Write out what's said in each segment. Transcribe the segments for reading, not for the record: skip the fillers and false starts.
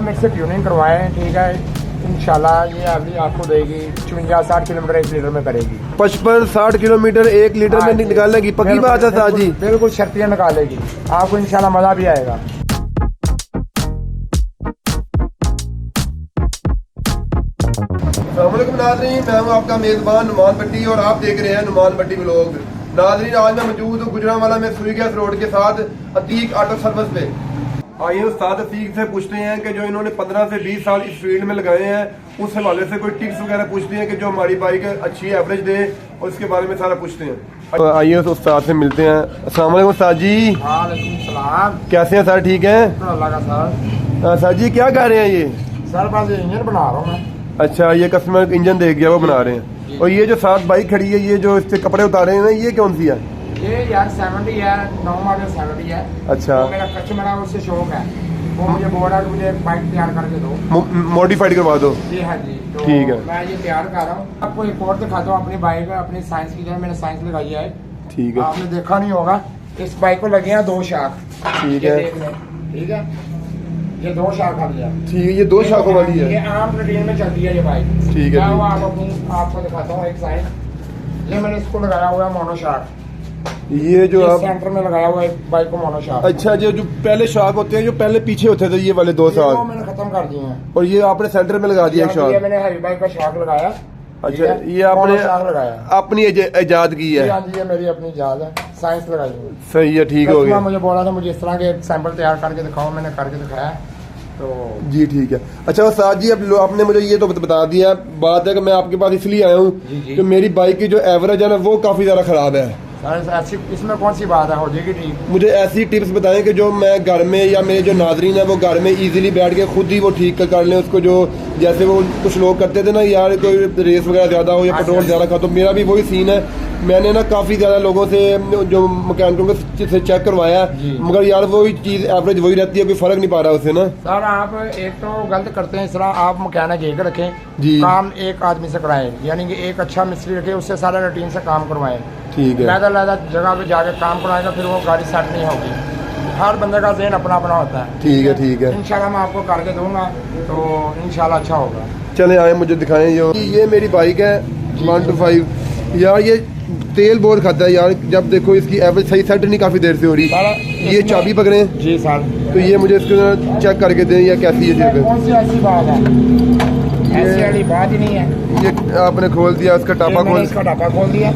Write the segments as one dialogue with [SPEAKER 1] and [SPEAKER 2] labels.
[SPEAKER 1] आप मेरे से ट्यूनिंग करवाएं, ठीक है, इंशाल्लाह ये अभी आपको देगी 55-60 किलोमीटर 1 लीटर में करेगी।
[SPEAKER 2] 55-60 किलोमीटर 1 लीटर में निकालेगी, पक्की बात है साहब जी?
[SPEAKER 1] बिल्कुल शर्तियाँ निकालेगी, आपको इंशाल्लाह मजा भी आएगा।
[SPEAKER 2] अस्सलामुअलैकुम नाज़रीन, मैं हूं आपका मेज़बान नुमान भट्टी और आप देख रहे हैं नुमान भट्टी व्लॉग। नाज़रीन, आज मैं मौजूद हूँ गुजरांवाला में सुई गैस रोड के साथ अतीक ऑटो सर्विस पे। आइए उस्ताद अतीक से पूछते हैं कि जो इन्होंने 15 से 20 साल इस फील्ड में लगाए हैं, उस हवाले से कोई टिप्स वगैरह पूछते हैं कि जो हमारी बाइक अच्छी एवरेज दे, और उसके बारे में सारा पूछते हैं। आइए उस उस्ताद से मिलते हैं। अस्सलाम वालेकुम उस्ताद जी।
[SPEAKER 1] वालेकुम सलाम।
[SPEAKER 2] कैसे हैं सर? ठीक हैं
[SPEAKER 1] अल्लाह का सर।
[SPEAKER 2] सर जी क्या कर रहे हैं ये?
[SPEAKER 1] सर बस इंजन बना रहा हूँ मैं।
[SPEAKER 2] अच्छा, ये कस्टमर इंजन देख गया वो बना रहे हैं। और ये जो साथ बाइक खड़ी है, ये जो इससे कपड़े उतारे हैं, ये कौन सी है?
[SPEAKER 1] ये यार 70 है, 9 मॉडल 70 है।
[SPEAKER 2] अच्छा,
[SPEAKER 1] तो मेरा कस्टमर है, उससे शौक है, वो मुझे बोल रहा है कि मुझे एक बाइक तैयार करके दो,
[SPEAKER 2] मॉडिफाइड करवा दो।
[SPEAKER 1] जी हाँ जी। तो
[SPEAKER 2] ठीक है,
[SPEAKER 1] मैं ये तैयार कर रहा हूँ। आपको एक और दिखाता हूँ अपनी बाइक, अपनी साइंस की, जो मैंने साइंस लगाई है।
[SPEAKER 2] ठीक है,
[SPEAKER 1] आपने देखा नहीं होगा, इस बाइक को लगे हैं 2 शाख।
[SPEAKER 2] ठीक है,
[SPEAKER 1] ठीक है, ये 2 शाख आ गया।
[SPEAKER 2] ठीक है, ये 2 शाखों वाली है।
[SPEAKER 1] ये आम रूटीन में चलती है ये बाइक।
[SPEAKER 2] ठीक है,
[SPEAKER 1] आपको दिखाता हूँ एक साइड। ये मैंने इसको लगाया हुआ है मोनो शाख।
[SPEAKER 2] ये जो आप
[SPEAKER 1] सेंटर में लगाया हुआ है बाइक को मोनो शाख।
[SPEAKER 2] अच्छा, जो पहले शाख होते हैं, जो पहले पीछे होते थे, ये वाले 2 शाख
[SPEAKER 1] वो मैंने खत्म कर दिए हैं,
[SPEAKER 2] और ये आपने सेंटर में लगा दिया एक
[SPEAKER 1] ये
[SPEAKER 2] शाख।
[SPEAKER 1] मैंने हैवी बाइक का शाख लगाया।
[SPEAKER 2] अच्छा, ये आपने
[SPEAKER 1] शाख लगाया,
[SPEAKER 2] अपनी इजाद की है?
[SPEAKER 1] हाँ जी, ये मेरी अपनी इजाद है, साइंस लगाई हुई है।
[SPEAKER 2] सही है, ठीक हो गया।
[SPEAKER 1] मुझे बोला था मुझे इस तरह के सैंपल तैयार करके दिखाओ, मैंने करके दिखाया। तो
[SPEAKER 2] जी ठीक है। अच्छा उस्ताद जी, अब आपने मुझे ये तो बता दिया, बात है कि मैं आपके पास इसलिए आया हूँ कि मेरी बाइक की जो एवरेज है ना, वो काफी ज्यादा खराब है।
[SPEAKER 1] ऐसी इसमें कौन सी बात है, हो जाएगी ठीक।
[SPEAKER 2] मुझे ऐसी टिप्स बताएं कि जो मैं घर में, या मेरे जो नाजरीन है वो घर में इजीली बैठ के खुद ही वो ठीक कर लें उसको। जो जैसे वो कुछ लोग करते थे ना, यार कोई रेस वगैरह ज्यादा हो या पेट्रोल ज्यादा खा, तो मेरा भी वही सीन है। मैंने ना काफी ज्यादा लोगों से, जो मैकेनिकों से चेक करवाया, मगर यार वही चीज एवरेज वही रहती है, कोई फर्क नहीं पा रहा उससे ना।
[SPEAKER 1] सर आप एक तो गलत करते हैं, इस तरह आप मैकेनिक एक रखें
[SPEAKER 2] जी, काम
[SPEAKER 1] एक आदमी से कराएं, यानी कि एक अच्छा मिस्त्री रखें, उससे सारा रूटीन से काम करवाएं।
[SPEAKER 2] ठीक है,
[SPEAKER 1] लहदा जगह पे जाके काम कराएगा, फिर वो गाड़ी सेट नहीं होगी। हर बंदे का ज़हन अपना अपना होता है।
[SPEAKER 2] ठीक है, ठीक है,
[SPEAKER 1] इंशाल्लाह मैं आपको करके दूंगा, तो इंशाल्लाह अच्छा होगा।
[SPEAKER 2] चले आए, मुझे दिखाएं। ये मेरी बाइक है 125। यार ये तेल बहुत खाता है यार, जब देखो इसकी एवरेज सही सेट नहीं काफी देर से हो रही। ये चाबी पकड़े
[SPEAKER 1] जी सर,
[SPEAKER 2] तो ये मुझे इसको चेक करके दें, या कैसी है चीज?
[SPEAKER 1] कौन सी ऐसी बात है? ऐसी वाली बात ही नहीं है।
[SPEAKER 2] ये आपने खोल दिया, इसका टापा
[SPEAKER 1] खोल दिया।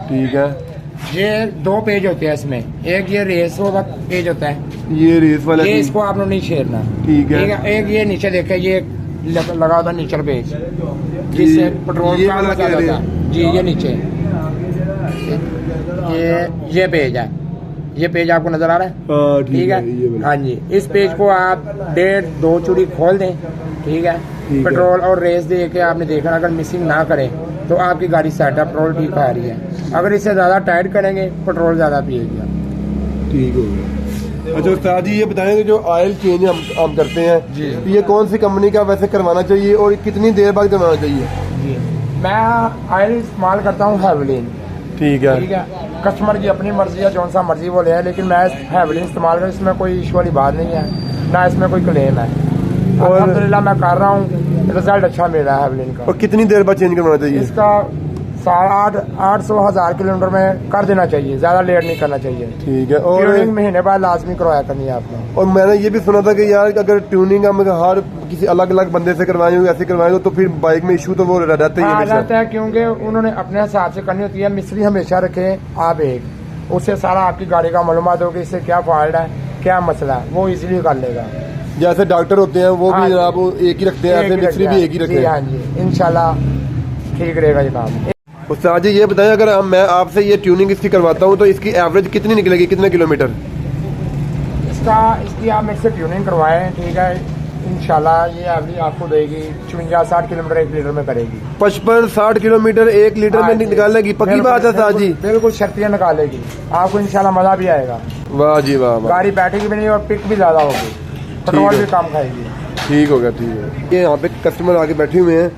[SPEAKER 2] ठीक है,
[SPEAKER 1] ये 2 पेज होते हैं इसमें, एक ये रेस वाला पेज होता है,
[SPEAKER 2] ये रेस वाला,
[SPEAKER 1] ये इसको आपने नहीं छेड़ना।
[SPEAKER 2] ठीक है,
[SPEAKER 1] एक ये नीचे देखे, ये लगा होता नीचे पेज, जिससे पेट्रोल
[SPEAKER 2] ये
[SPEAKER 1] का
[SPEAKER 2] वाला
[SPEAKER 1] मजा आता है। जी, ये नीचे ये पेज है, ये पेज आपको नजर आ रहा है? ठीक है, हाँ जी। इस पेज को आप 1.5-2 चूड़ी खोल दें, ठीक है। पेट्रोल और रेस दे के आपने देखना, अगर मिसिंग ना करें तो आपकी गाड़ी सेट है, पेट्रोल ठीक आ रही है। अगर इससे ज़्यादा टाइट करेंगे, पेट्रोल ज़्यादा पिएगी।
[SPEAKER 2] ठीक हो गया। अच्छा उस्ताद जी, ये बताएं कि जो ऑयल चेंज हम करते हैं
[SPEAKER 1] जी,
[SPEAKER 2] तो ये कौन सी कंपनी का वैसे करवाना चाहिए और कितनी देर बाद करवाना चाहिए?
[SPEAKER 1] जी, मैं ऑयल इस्तेमाल करता हूँ हैवलिन।
[SPEAKER 2] ठीक है,
[SPEAKER 1] ठीक है, कस्टमर की अपनी मर्जी है, जौन सा मर्जी वो ले है, लेकिन मैं हैवलिन इस्तेमाल कर, इसमें कोई इशू वाली बात नहीं है, ना इसमें कोई क्लेम है। और अल्हम्दुलिल्लाह मैं कर रहा हूँ, रिजल्ट अच्छा मिल रहा है हैवलिन का।
[SPEAKER 2] और कितनी देर बाद चेंज करवाना चाहिए?
[SPEAKER 1] इसका 800-1000 किलोमीटर में कर देना चाहिए, ज्यादा लेट नहीं करना चाहिए।
[SPEAKER 2] ठीक है, और
[SPEAKER 1] ट्यूनिंग महीने बाद लाजमी करवाया करनी है आपने।
[SPEAKER 2] और मैंने ये भी सुना था कि यार अगर ट्यूनिंग हम हर किसी अलग अलग बंदे से करवाएंगे, ऐसे करवाएंगे, तो फिर बाइक में इशू तो वो रहता ही है।
[SPEAKER 1] रहता है, क्योंकि उन्होंने अपने हिसाब से करनी होती है। मिस्त्री हमेशा रखे आप एक, उससे सारा आपकी गाड़ी का मालूमात होगी, इससे क्या फॉल्ट है, क्या मसला है, वो इजीली कर लेगा।
[SPEAKER 2] जैसे डॉक्टर होते हैं वो भी जनाब एक ही रखते हैं, ऐसे मिस्त्री भी एक ही रखते हैं।
[SPEAKER 1] हाँ जी, इंशाल्लाह ठीक रहेगा ये काम।
[SPEAKER 2] उस्ताद जी ये बताएं, अगर मैं आपसे ये ट्यूनिंग इसकी करवाता हूँ तो इसकी एवरेज कितनी निकलेगी, कितने किलोमीटर?
[SPEAKER 1] इसकी आप मेरे से ट्यूनिंग करवाएं, ठीक है, इंशाल्लाह ये अभी आपको देगी 55-60 किलोमीटर 1 लीटर में करेगी।
[SPEAKER 2] 55-60 किलोमीटर 1 लीटर में निकालेगी, पक्की बात है साहब जी? बिल्कुल
[SPEAKER 1] शर्तियाँ निकालेगी, आपको इंशाल्लाह मजा भी आएगा।
[SPEAKER 2] वाह जी वाह,
[SPEAKER 1] गाड़ी बैठेगी भी नहीं और पिक भी ज्यादा होगी, पेट्रोल भी कम खाएगी।
[SPEAKER 2] ठीक हो गया, ठीक है। ये यहाँ पे कस्टमर आके बैठे हुए हैं,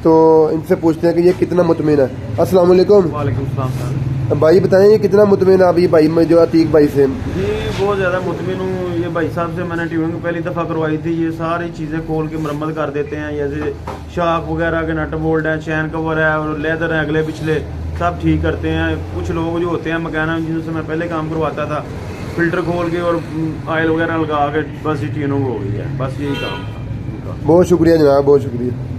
[SPEAKER 2] तो इनसे पूछते हैं कि ये कितना मुतमिन है। अस्सलाम वालेकुम।
[SPEAKER 3] वालेकुम सलाम।
[SPEAKER 2] भाई बताएं ये कितना मुतमिन आप ये भाई जो अतीक भाई से?
[SPEAKER 3] जी बहुत ज़्यादा मुतमिन हूँ। ये भाई साहब से मैंने ट्यूनिंग पहली दफ़ा करवाई थी। ये सारी चीज़ें खोल के मरम्मत कर देते हैं, जैसे शॉक वगैरह के नट बोल्ट है, चैन कवर है और लेदर है अगले पिछले, सब ठीक करते हैं। कुछ लोग जो होते हैं मैकेनिक जिनसे मैं पहले काम करवाता था, फिल्टर खोल के और ऑयल वगैरह लगा के बस ये ट्यूनिंग हो गई है, बस यही काम था।
[SPEAKER 2] बहुत शुक्रिया जनाब, बहुत शुक्रिया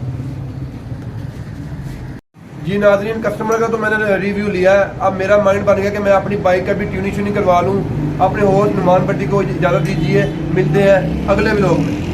[SPEAKER 2] जी। नाज़रीन, कस्टमर का तो मैंने रिव्यू लिया है, अब मेरा माइंड बन गया कि मैं अपनी बाइक का भी ट्यूनिंग करवा लूँ। अपने होस्ट नुमान भट्टी को इजाज़त दीजिए, मिलते हैं अगले व्लॉग में।